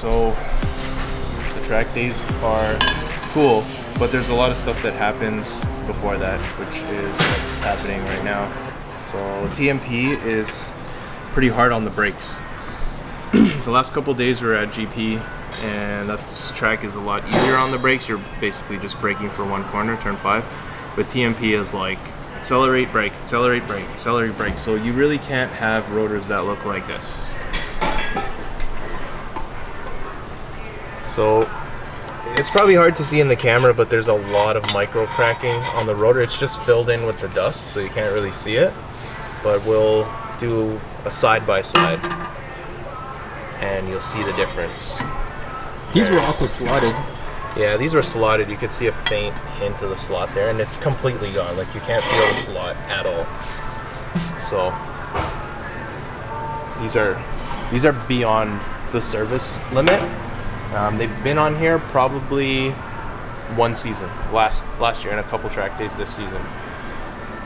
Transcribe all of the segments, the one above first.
So the track days are cool, but there's a lot of stuff that happens before that, which is what's happening right now. So TMP is pretty hard on the brakes. The last couple days we were at GP, and that track is a lot easier on the brakes. You're basically just braking for one corner, turn 5. But TMP is like accelerate, brake, accelerate, brake, accelerate, brake. So you really can't have rotors that look like this. So it's probably hard to see in the camera, but there's a lot of micro cracking on the rotor. It's just filled in with the dust, so you can't really see it. But we'll do a side by side, and you'll see the difference. These were also slotted. Yeah, these were slotted. You could see a faint hint of the slot there, and it's completely gone. Like, you can't feel the slot at all. So these are beyond the service limit. They've been on here probably one season, last year, and a couple track days this season.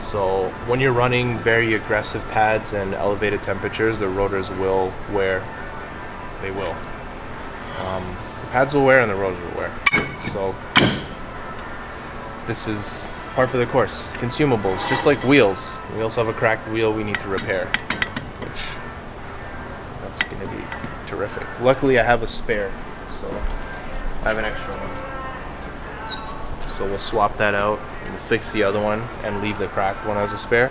So when you're running very aggressive pads and elevated temperatures, the rotors will wear. They will. The pads will wear and the rotors will wear. So this is part for the course. Consumables, just like wheels. We also have a cracked wheel we need to repair, which that's going to be terrific. Luckily I have a spare, so I have an extra one. So we'll swap that out, we'll fix the other one and leave the cracked one as a spare.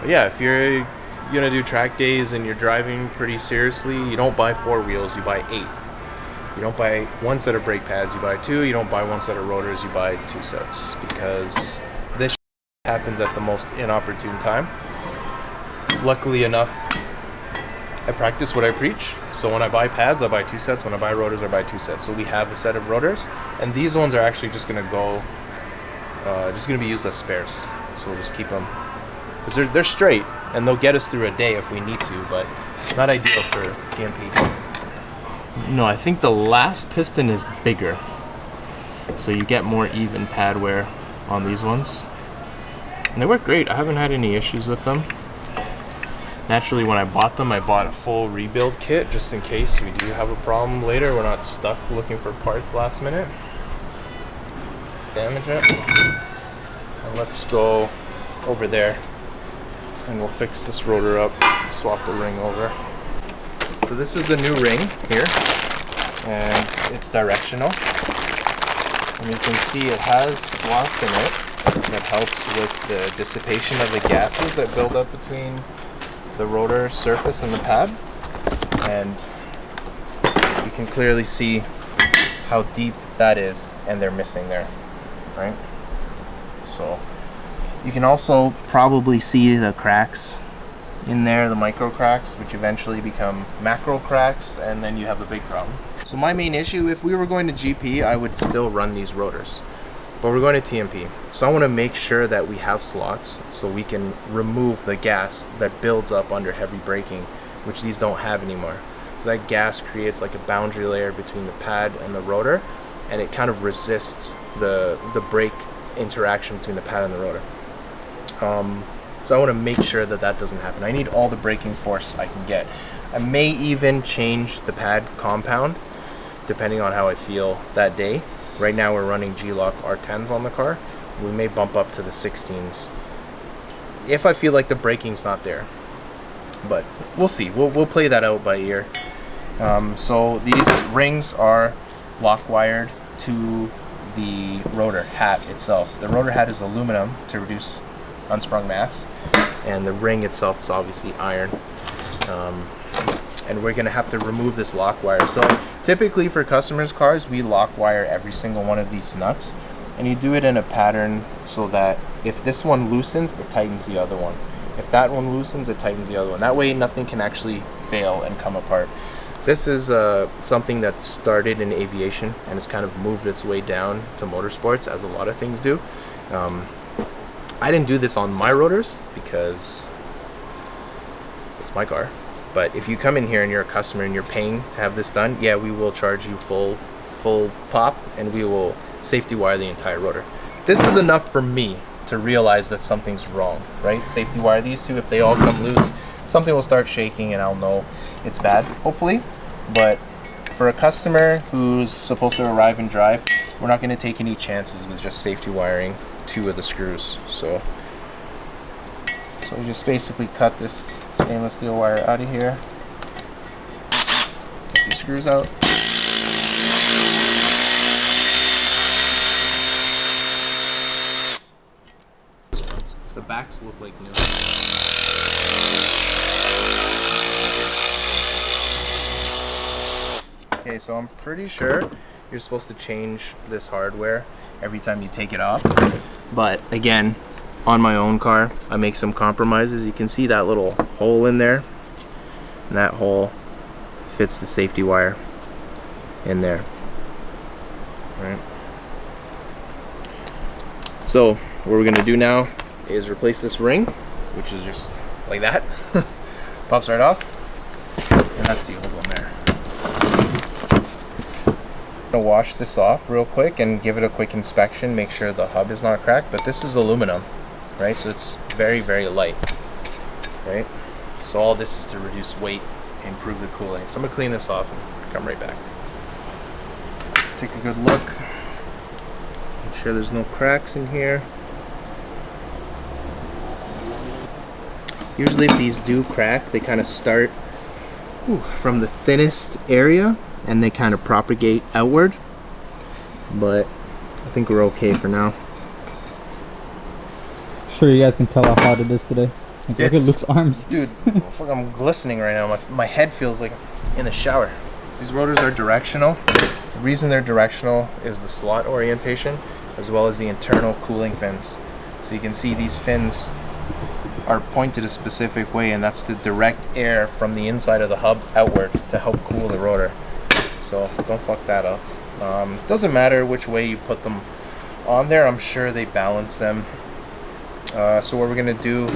But yeah, if you're gonna do track days and you're driving pretty seriously, you don't buy 4 wheels, you buy 8. You don't buy one set of brake pads, you buy 2. You don't buy one set of rotors, you buy 2 sets, because this happens at the most inopportune time. Luckily enough, I practice what I preach. So when I buy pads, I buy 2 sets. When I buy rotors, I buy 2 sets. So we have a set of rotors, and these ones are actually just gonna go, just gonna be used as spares. So we'll just keep them, because they're straight, and they'll get us through a day if we need to, but not ideal for TMP. No, I think the last piston is bigger, so you get more even pad wear on these ones. And they work great. I haven't had any issues with them. Naturally, when I bought them, I bought a full rebuild kit just in case we do have a problem later. We're not stuck looking for parts last minute. Damage it. And let's go over there, and we'll fix this rotor up and swap the ring over. So this is the new ring here, and it's directional. And you can see it has slots in it that helps with the dissipation of the gases that build up between the rotor surface and the pad. And you can clearly see how deep that is, and they're missing there, right? So you can also probably see the cracks in there, the micro cracks, which eventually become macro cracks, and then you have a big problem. So my main issue, if we were going to GP, I would still run these rotors, but we're going to TMP. So I want to make sure that we have slots so we can remove the gas that builds up under heavy braking, which these don't have anymore. So that gas creates like a boundary layer between the pad and the rotor, and it kind of resists the brake interaction between the pad and the rotor. So I want to make sure that that doesn't happen. I need all the braking force I can get. I may even change the pad compound depending on how I feel that day. Right now we're running G-Lock R10s on the car. We may bump up to the 16s if I feel like the braking's not there. But we'll see. We'll play that out by ear. So these rings are lock wired to the rotor hat itself. The rotor hat is aluminum to reduce unsprung mass, and the ring itself is obviously iron. And we're gonna have to remove this lock wire. So typically for customers' cars, we lock wire every single one of these nuts, and you do it in a pattern so that if this one loosens, it tightens the other one. If that one loosens, it tightens the other one. That way nothing can actually fail and come apart. This is something that started in aviation and has kind of moved its way down to motorsports, as a lot of things do. I didn't do this on my rotors because it's my car. But if you come in here and you're a customer and you're paying to have this done, yeah, we will charge you full pop, and we will safety wire the entire rotor. This is enough for me to realize that something's wrong, right? Safety wire these two. If they all come loose, something will start shaking and I'll know it's bad, hopefully. But for a customer who's supposed to arrive and drive, we're not going to take any chances with just safety wiring 2 of the screws. So we just basically cut this stainless steel wire out of here, get these screws out. The backs look like new. Okay, so I'm pretty sure you're supposed to change this hardware every time you take it off. But again, on my own car, I make some compromises. You can see that little hole in there. And that hole fits the safety wire in there. All right. So what we're gonna do now is replace this ring, which is just like that. Pops right off. And that's the old one there. I'm gonna wash this off real quick and give it a quick inspection, make sure the hub is not cracked. But this is aluminum, right? So it's very, very light, right? So all this is to reduce weight and improve the cooling. So I'm gonna clean this off and come right back. Take a good look. Make sure there's no cracks in here. Usually if these do crack, they kind of start from the thinnest area and they kind of propagate outward, but I think we're okay for now. Sure, you guys can tell how hot it is today. Like, look at Luke's arms. Dude, fuck, I'm glistening right now. My head feels like I'm in the shower. These rotors are directional. The reason they're directional is the slot orientation as well as the internal cooling fins. So you can see these fins are pointed a specific way, and that's to direct air from the inside of the hub outward to help cool the rotor. So don't fuck that up. Doesn't matter which way you put them on there, I'm sure they balance them. So what we're gonna do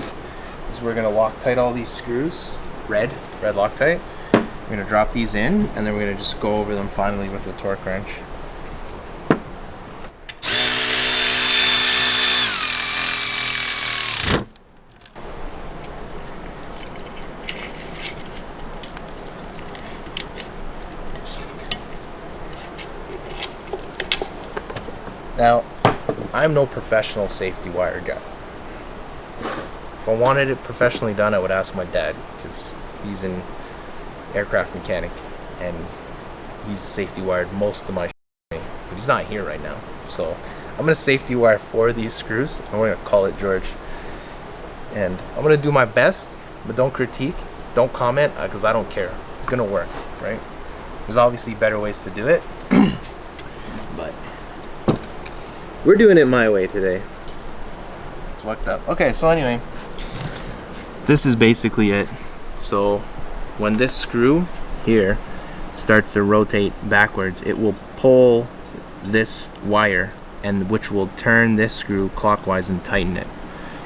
is we're gonna Loctite all these screws, red Loctite. We're gonna drop these in, and then we're gonna just go over them finally with the torque wrench. Now, I'm no professional safety wire guy. If I wanted it professionally done, I would ask my dad, because he's an aircraft mechanic and he's safety wired most of my shit, but he's not here right now. So I'm gonna safety wire 4 of these screws, and we're gonna call it George. And I'm gonna do my best, but don't critique, don't comment, because I don't care. It's gonna work, right? There's obviously better ways to do it, but we're doing it my way today. It's fucked up. Okay, so anyway, this is basically it. So when this screw here starts to rotate backwards, it will pull this wire, and which will turn this screw clockwise and tighten it.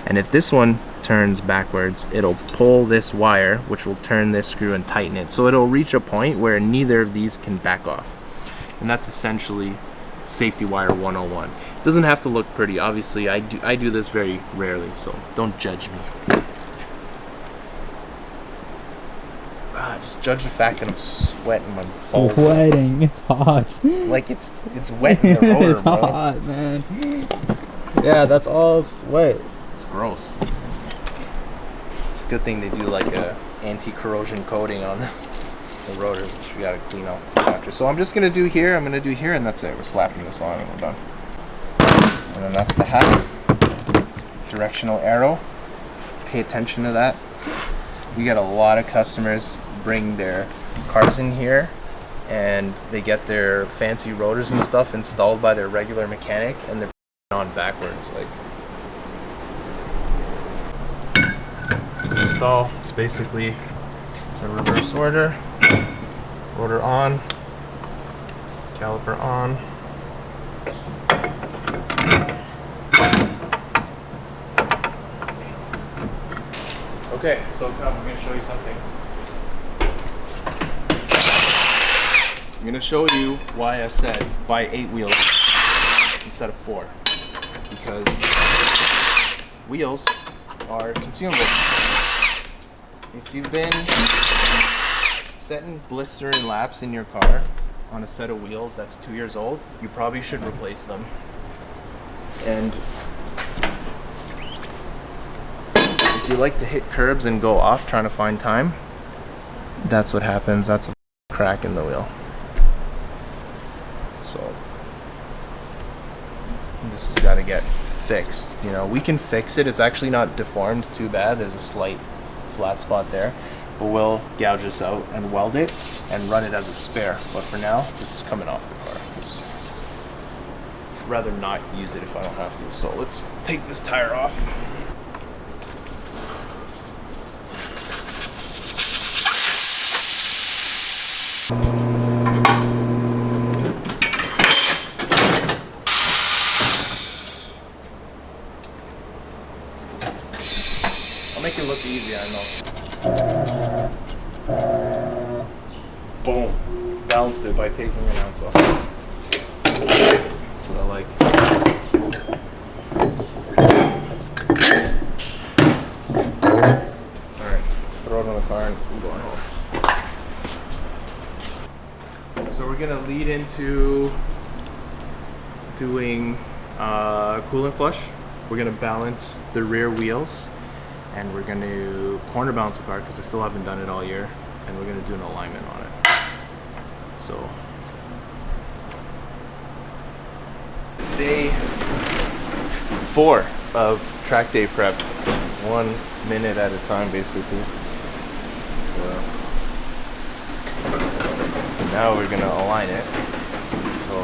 And if this one turns backwards, it'll pull this wire, which will turn this screw and tighten it. So it'll reach a point where neither of these can back off. And that's essentially safety wire 101. It doesn't have to look pretty. Obviously, I do this very rarely, so don't judge me. Just judge the fact that I'm sweating my balls off. Sweating. It's hot. Like it's wet in the rotor, it's bro. hot, man. Yeah, that's all it's wet. It's gross. It's a good thing they do like a anti-corrosion coating on the rotors, which we gotta clean off after. So I'm just gonna do here, and that's it. We're slapping this on and we're done. And then that's the hat. Directional arrow. Pay attention to that. We got a lot of customers bring their cars in here and they get their fancy rotors and stuff installed by their regular mechanic, and they're on backwards. Like, install is basically the reverse order. Rotor on, caliper on. Okay, so come, I'm going to show you something. I'm going to show you why I said buy 8 wheels instead of 4. Because wheels are consumable. If you've been setting blistering laps in your car on a set of wheels that's 2 years old, you probably should replace them. And if you like to hit curbs and go off trying to find time, that's what happens. That's a crack in the wheel. So this has got to get fixed. You know, we can fix it. It's actually not deformed too bad. There's a slight flat spot there, but we'll gouge this out and weld it and run it as a spare. But for now, this is coming off the car. I'd rather not use it if I don't have to. So let's take this tire off. Make it look easy, I know. Boom. Balanced it by taking an ounce off. That's what I like. Alright, throw it on the car and I'm going home. So we're gonna lead into doing coolant flush. We're gonna balance the rear wheels, and we're going to corner balance the car because I still haven't done it all year, and we're going to do an alignment on it. So it's day 4 of track day prep, 1 minute at a time basically. So now we're going to align it. So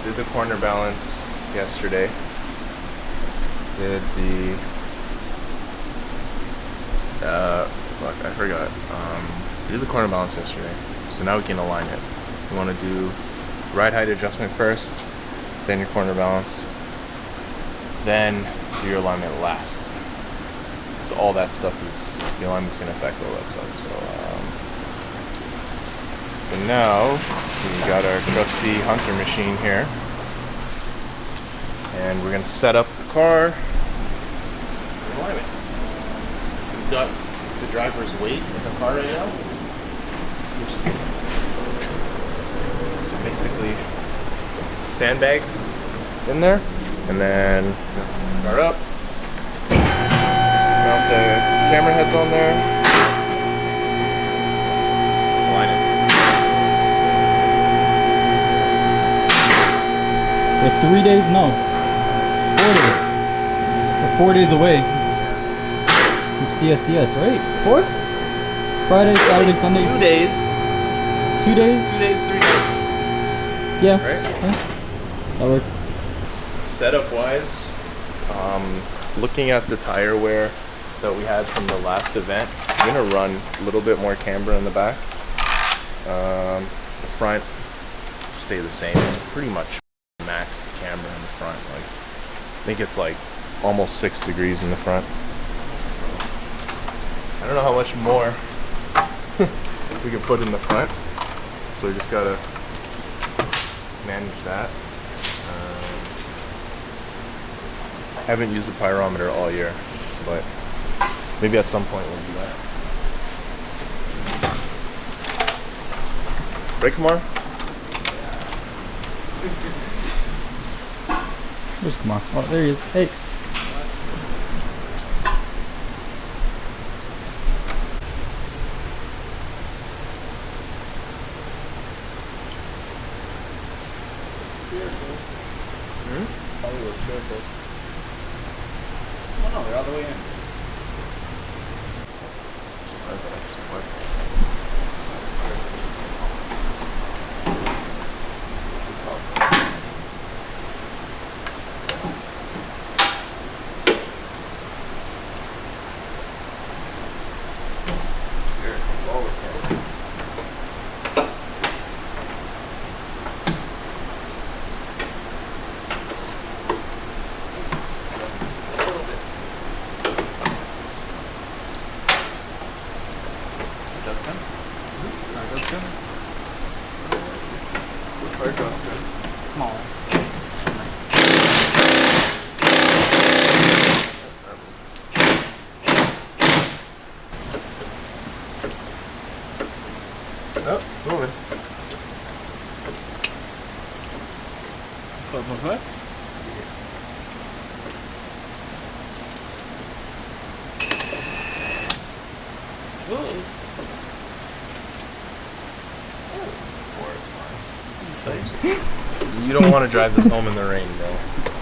did the corner balance yesterday, did the I forgot. Did the corner balance yesterday. So now we can align it. You want to do ride height adjustment first, then your corner balance, then do your alignment last. So all that stuff is, the alignment's going to affect all that stuff. So now we got our trusty Hunter machine here, and we're going to set up the car and align it. We've got the driver's weight in the car right now, which is good. So basically, sandbags in there, and then car up, mount the camera heads on there, align it. For 3 days, no. 4 days. We're 4 days away. CSCS, right? 4? Friday, Saturday, Sunday. 2 days. 2 days? 2 days, 3 nights. Yeah. Right? Yeah. That works. Setup wise, looking at the tire wear that we had from the last event, I'm gonna run a little bit more camber in the back. The front stay the same. It's pretty much maxed camber in the front. Like, I think it's like almost 6 degrees in the front. I don't know how much more we can put in the front, so we just gotta manage that. Haven't used the pyrometer all year, but maybe at some point we'll do that. Right, Kamar? Where's Kamar? Oh, there he is. Hey. Hollywood Squarefish. Oh no, they're all the way in. It's a tough one. Here, roll it, man. Smaller. Oh, it's moving. What? You don't want to drive this home in the rain, bro.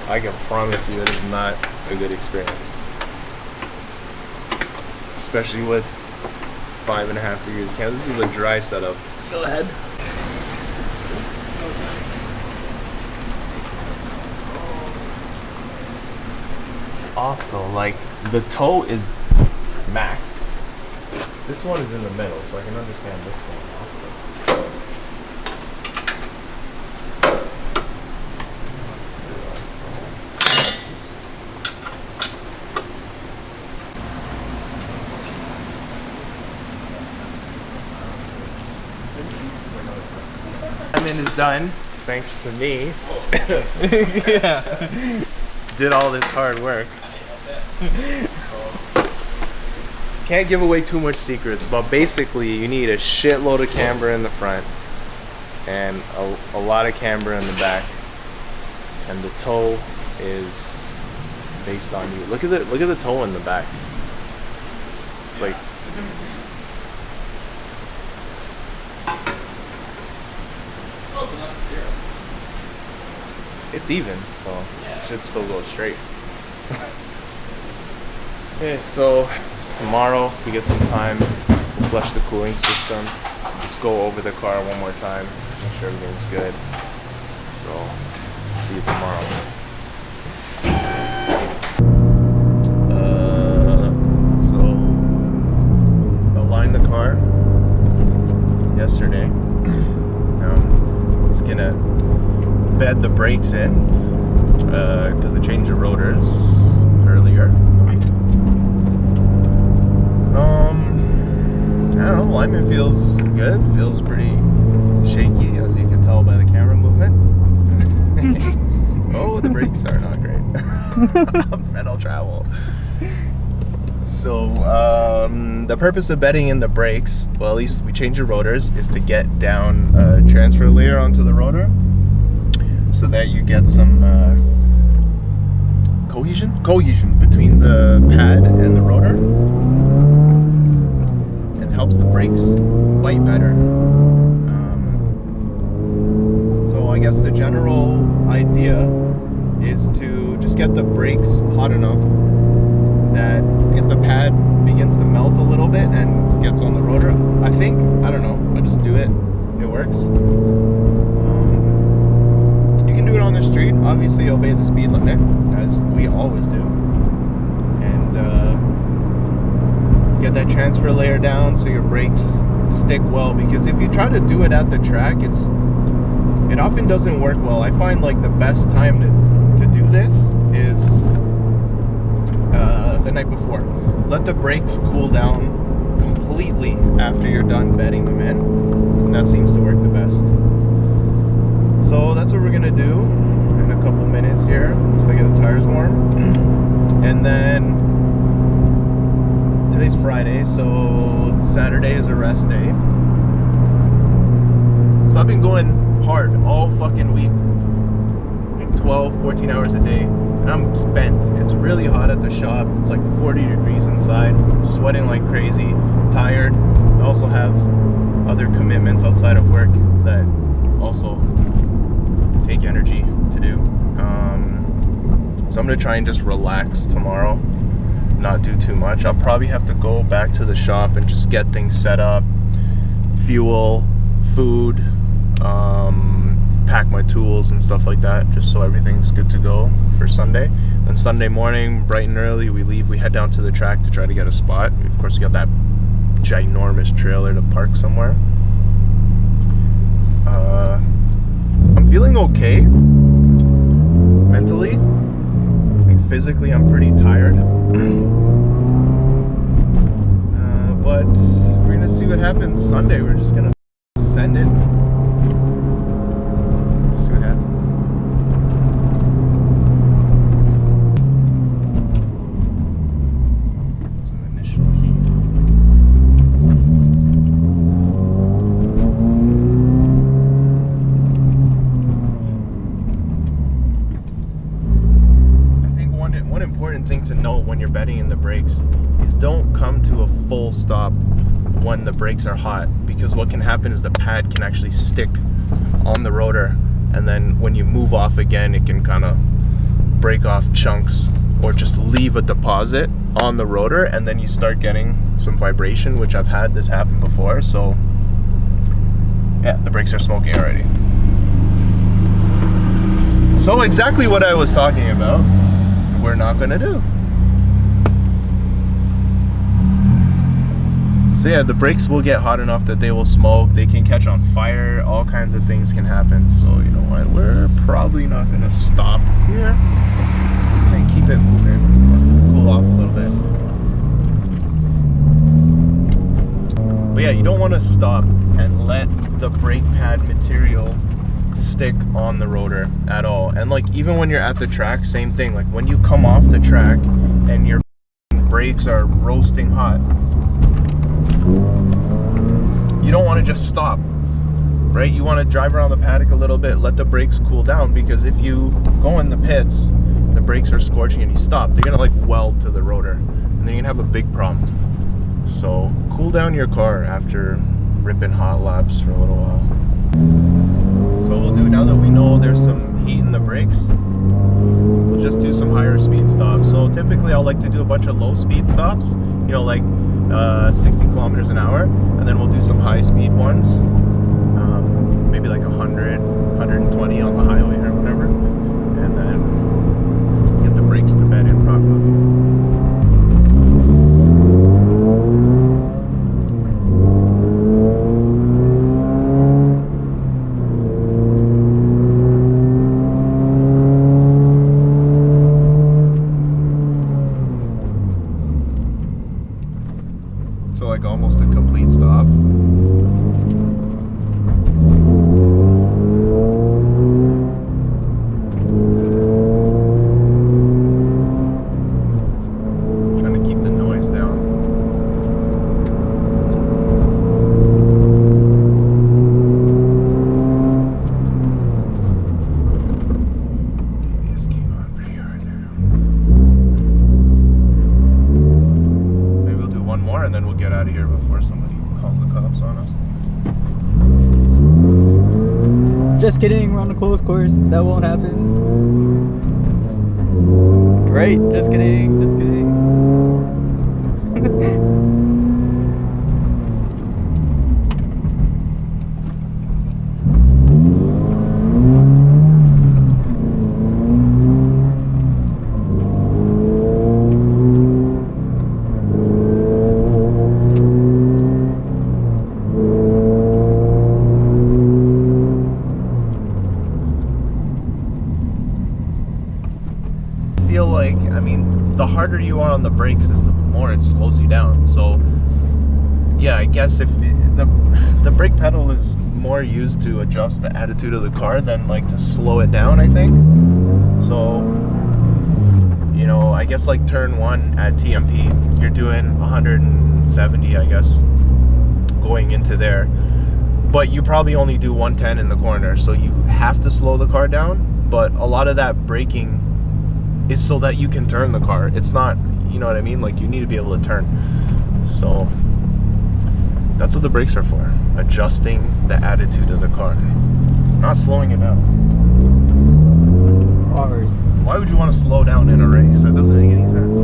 I can promise you it is not a good experience. Especially with 5.5 degrees. This is a dry setup. Go ahead. Off though, like the toe is maxed. This one is in the middle, so I can understand this one off. Is done thanks to me. Yeah. Did all this hard work. Can't give away too much secrets, but basically you need a shitload of camber in the front and a lot of camber in the back, and the toe is based on you. Look at the toe in the back. It's like it's even, so it should still go straight. Okay, so tomorrow, if we get some time, we'll flush the cooling system. Just go over the car one more time, make sure everything's good. So, see you tomorrow. So, aligned the car yesterday. Just gonna bed the brakes in because I changed the rotors earlier. I don't know, alignment feels good, feels pretty shaky as you can tell by the camera movement. Oh, the brakes are not great. Metal travel. So the purpose of bedding in the brakes, well, at least we changed the rotors, is to get down a transfer layer onto the rotor, so that you get some cohesion between the pad and the rotor, and helps the brakes bite better. So I guess the general idea is to just get the brakes hot enough that as the pad begins to melt a little bit and gets on the rotor, I don't know, I just do it, it works. Do it on the street, obviously obey the speed limit as we always do, and get that transfer layer down so your brakes stick well, because if you try to do it at the track, it often doesn't work well. I find like the best time to do this is the night before. Let the brakes cool down completely after you're done bedding them in, and that seems to work the best. So that's what we're gonna do in a couple minutes here, if I get the tires warm. And then today's Friday, so Saturday is a rest day. So I've been going hard all fucking week, like 12, 14 hours a day, and I'm spent. It's really hot at the shop. It's like 40 degrees inside, sweating like crazy, tired. I also have other commitments outside of work that also take energy to do. So I'm gonna try and just relax tomorrow, not do too much. I'll probably have to go back to the shop and just get things set up, fuel, food, pack my tools and stuff like that, just so everything's good to go for Sunday. And Sunday morning, bright and early, we leave. We head down to the track to try to get a spot. Of course, we got that ginormous trailer to park somewhere. I'm feeling okay mentally. Like physically, I'm pretty tired. But we're gonna see what happens Sunday. We're just gonna send it. See what happens. Some initial heat. bedding in the brakes is don't come to a full stop when the brakes are hot, because what can happen is the pad can actually stick on the rotor, and then when you move off again, it can kind of break off chunks or just leave a deposit on the rotor, and then you start getting some vibration, which I've had this happen before. So yeah, the brakes are smoking already. So exactly what I was talking about, we're not gonna do. So yeah, the brakes will get hot enough that they will smoke, they can catch on fire, all kinds of things can happen. So you know what, we're probably not gonna stop here. And keep it moving, cool off a little bit. But yeah, you don't want to stop and let the brake pad material stick on the rotor at all. And like even when you're at the track, same thing. Like when you come off the track and your brakes are roasting hot, you don't want to just stop, right? You want to drive around the paddock a little bit, let the brakes cool down, because if you go in the pits, the brakes are scorching and you stop, they're gonna like weld to the rotor, and then you're gonna have a big problem. So cool down your car after ripping hot laps for a little while. So what we'll do, now that we know there's some heat in the brakes, we'll just do some higher speed stops. So typically I'll like to do a bunch of low speed stops, you know, like 60 kilometers an hour, and then we'll do some high speed ones, maybe like 100, 120 on the highway or whatever, and then get the brakes to bed in properly. So like almost a complete stop. Trying to keep the noise down. This came on pretty hard there. Maybe we'll do one more and then we'll get out of here before somebody calls the cops on us. Just kidding, we're on a closed course. That won't happen. Right? Just kidding, just kidding. Feel like, I mean, the harder you are on the brakes is the more it slows you down. So yeah, I guess if the brake pedal is more used to adjust the attitude of the car than like to slow it down, I think. So you know, I guess like turn 1 at TMP, you're doing 170, I guess, going into there, but you probably only do 110 in the corner, so you have to slow the car down. But a lot of that braking is so that you can turn the car. It's not, you know what I mean? Like you need to be able to turn. So that's what the brakes are for, adjusting the attitude of the car, not slowing it down. Bars. Why would you want to slow down in a race? That doesn't make any sense.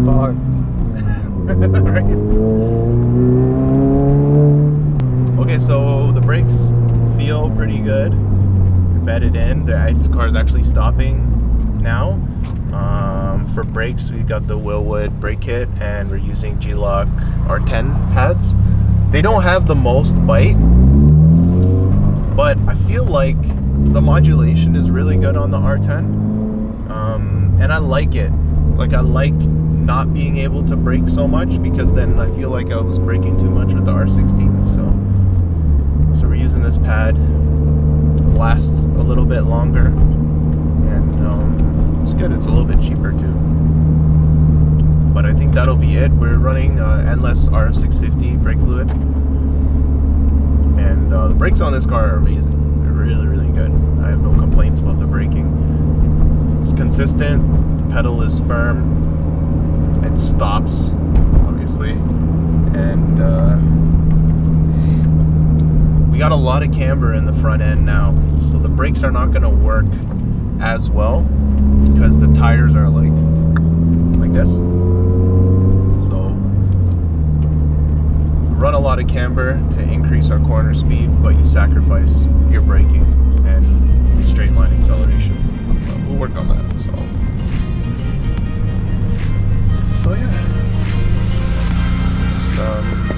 Bars. Right? Okay, so the brakes feel pretty good. You're bedded in. The car is actually stopping now. For brakes, we've got the Willwood brake kit, and we're using G-Lock R10 pads. They don't have the most bite, but I feel like the modulation is really good on the R10, and I like it. Like I like not being able to brake so much, because then I feel like I was braking too much with the R16. So we're using this pad. Lasts a little bit longer, and it's good. It's a little bit cheaper too. But I think that'll be it. We're running Endless R650 brake fluid, and the brakes on this car are amazing. They're really, really good. I have no complaints about the braking. It's consistent. The pedal is firm. it stops, obviously, and we got a lot of camber in the front end now, so the brakes are not going to work as well because the tires are like this. So we run a lot of camber to increase our corner speed, but you sacrifice your braking and straight line acceleration. But we'll work on that. So yeah.